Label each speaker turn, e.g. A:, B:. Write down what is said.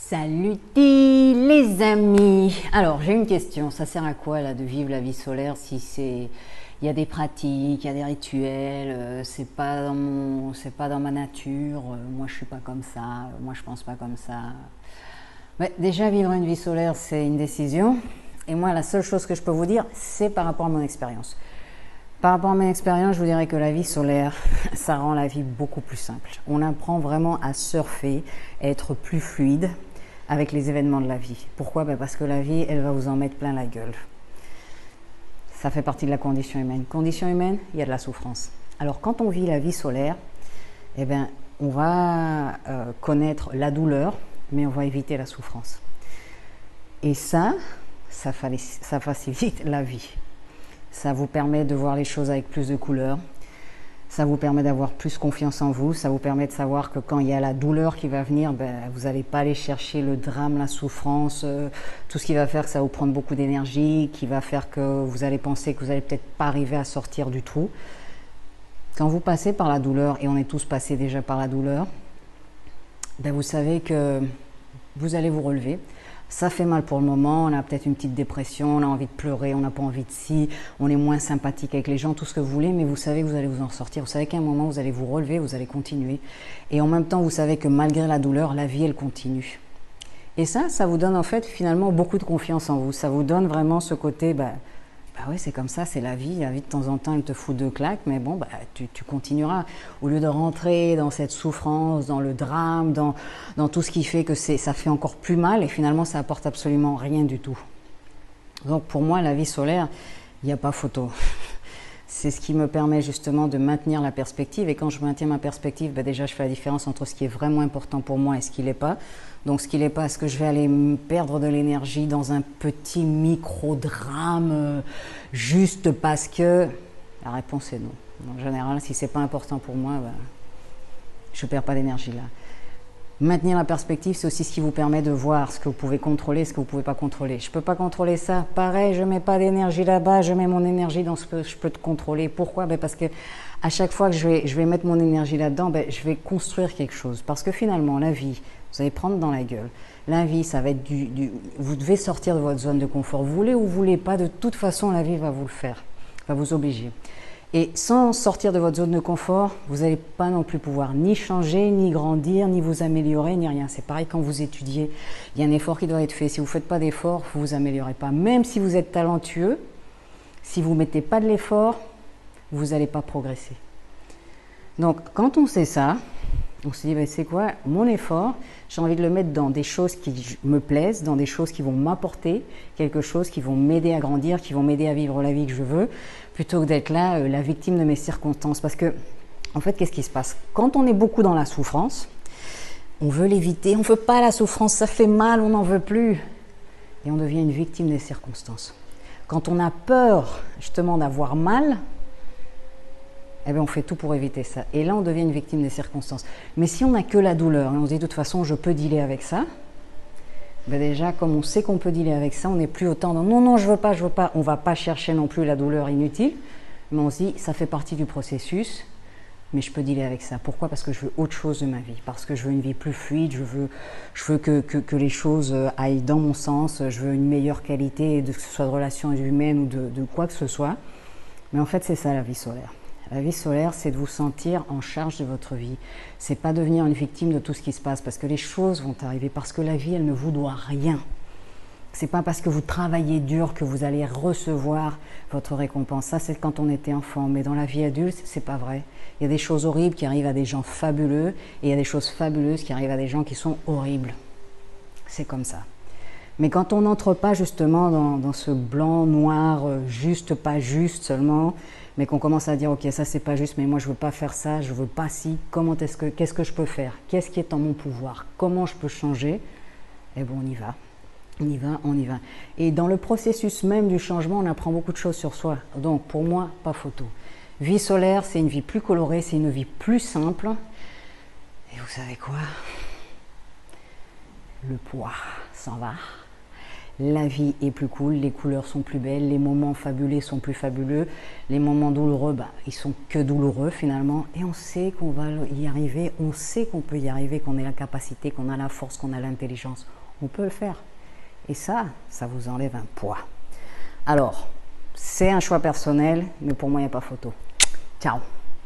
A: Saluti les amis. Alors j'ai une question, ça sert à quoi là de vivre la vie solaire si c'est il y a des pratiques, il y a des rituels, c'est pas dans ma nature, moi je suis pas comme ça, moi je pense pas comme ça. Mais déjà vivre une vie solaire c'est une décision et moi la seule chose que je peux vous dire c'est par rapport à mon expérience. Par rapport à mon expérience, je vous dirais que la vie solaire, ça rend la vie beaucoup plus simple. On apprend vraiment à surfer, à être plus fluide avec les événements de la vie. Pourquoi? Parce que la vie, elle va vous en mettre plein la gueule. Ça fait partie de la condition humaine. Condition humaine, il y a de la souffrance. Alors quand on vit la vie solaire, eh bien, on va connaître la douleur, mais on va éviter la souffrance. Et ça facilite la vie. Ça vous permet de voir les choses avec plus de couleurs, ça vous permet d'avoir plus confiance en vous, ça vous permet de savoir que quand il y a la douleur qui va venir, vous n'allez pas aller chercher le drame, la souffrance, tout ce qui va faire que ça va vous prendre beaucoup d'énergie, qui va faire que vous allez penser que vous n'allez peut-être pas arriver à sortir du trou. Quand vous passez par la douleur, et on est tous passés déjà par la douleur, vous savez que vous allez vous relever. Ça fait mal pour le moment, on a peut-être une petite dépression, on a envie de pleurer, on n'a pas envie de ci, on est moins sympathique avec les gens, tout ce que vous voulez, mais vous savez que vous allez vous en sortir. Vous savez qu'à un moment, vous allez vous relever, vous allez continuer. Et en même temps, vous savez que malgré la douleur, la vie, elle continue. Et ça vous donne en fait finalement beaucoup de confiance en vous. Ça vous donne vraiment ce côté, oui, c'est comme ça, c'est la vie. La vie, de temps en temps, elle te fout deux claques, mais bon, tu continueras. Au lieu de rentrer dans cette souffrance, dans le drame, dans tout ce qui fait que ça fait encore plus mal, et finalement, ça apporte absolument rien du tout. Donc, pour moi, la vie solaire, il n'y a pas photo. C'est ce qui me permet justement de maintenir la perspective. Et quand je maintiens ma perspective, déjà, je fais la différence entre ce qui est vraiment important pour moi et ce qui ne l'est pas. Donc, ce qui n'est pas, est-ce que je vais aller me perdre de l'énergie dans un petit micro-drame juste parce que... La réponse est non. En général, si ce n'est pas important pour moi, je ne perds pas d'énergie là. Maintenir la perspective, c'est aussi ce qui vous permet de voir ce que vous pouvez contrôler, ce que vous ne pouvez pas contrôler. Je ne peux pas contrôler ça. Pareil, je ne mets pas d'énergie là-bas, je mets mon énergie dans ce que je peux contrôler. Pourquoi? Parce que à chaque fois que je vais mettre mon énergie là-dedans, je vais construire quelque chose. Parce que finalement, la vie, vous allez prendre dans la gueule. La vie, ça va être vous devez sortir de votre zone de confort. Vous voulez ou vous voulez pas, de toute façon, la vie va vous le faire, va vous obliger. Et sans sortir de votre zone de confort, vous n'allez pas non plus pouvoir ni changer, ni grandir, ni vous améliorer, ni rien. C'est pareil quand vous étudiez. Il y a un effort qui doit être fait. Si vous ne faites pas d'effort, vous ne vous améliorez pas. Même si vous êtes talentueux, si vous ne mettez pas de l'effort, vous n'allez pas progresser. Donc, quand on sait ça, on se dit, c'est quoi mon effort? J'ai envie de le mettre dans des choses qui me plaisent, dans des choses qui vont m'apporter quelque chose, qui vont m'aider à grandir, qui vont m'aider à vivre la vie que je veux, plutôt que d'être là, la victime de mes circonstances. Parce que, en fait, qu'est-ce qui se passe? Quand on est beaucoup dans la souffrance, on veut l'éviter, on ne veut pas la souffrance, ça fait mal, on n'en veut plus. Et on devient une victime des circonstances. Quand on a peur, justement, d'avoir mal, on fait tout pour éviter ça. Et là, on devient une victime des circonstances. Mais si on n'a que la douleur, et on se dit de toute façon, je peux dealer avec ça, déjà, comme on sait qu'on peut dealer avec ça, on n'est plus autant dans non, je veux pas. On ne va pas chercher non plus la douleur inutile, mais on se dit, ça fait partie du processus, mais je peux dealer avec ça. Pourquoi? Parce que je veux autre chose de ma vie, parce que je veux une vie plus fluide, je veux que les choses aillent dans mon sens, je veux une meilleure qualité, que ce soit de relations humaines ou de quoi que ce soit. Mais en fait, c'est ça la vie solaire. La vie solaire, c'est de vous sentir en charge de votre vie. C'est pas devenir une victime de tout ce qui se passe, parce que les choses vont arriver, parce que la vie, elle ne vous doit rien. C'est pas parce que vous travaillez dur que vous allez recevoir votre récompense. Ça, c'est quand on était enfant. Mais dans la vie adulte, c'est pas vrai. Il y a des choses horribles qui arrivent à des gens fabuleux, et il y a des choses fabuleuses qui arrivent à des gens qui sont horribles. C'est comme ça. Mais quand on n'entre pas justement dans ce blanc, noir, juste, pas juste seulement, mais qu'on commence à dire, ok, ça c'est pas juste, mais moi je veux pas faire ça, je veux pas ci, qu'est-ce que je peux faire? Qu'est-ce qui est en mon pouvoir? Comment je peux changer? On y va. On y va. Et dans le processus même du changement, on apprend beaucoup de choses sur soi. Donc pour moi, pas photo. Vie solaire, c'est une vie plus colorée, c'est une vie plus simple. Et vous savez quoi? Le poids s'en va. la vie est plus cool, les couleurs sont plus belles, les moments fabuleux sont plus fabuleux, les moments douloureux, bah, ils sont que douloureux finalement, et on sait qu'on va y arriver, on sait qu'on peut y arriver, qu'on a la capacité, qu'on a la force, qu'on a l'intelligence, on peut le faire. Et ça vous enlève un poids. Alors, c'est un choix personnel, mais pour moi, il n'y a pas photo. Ciao!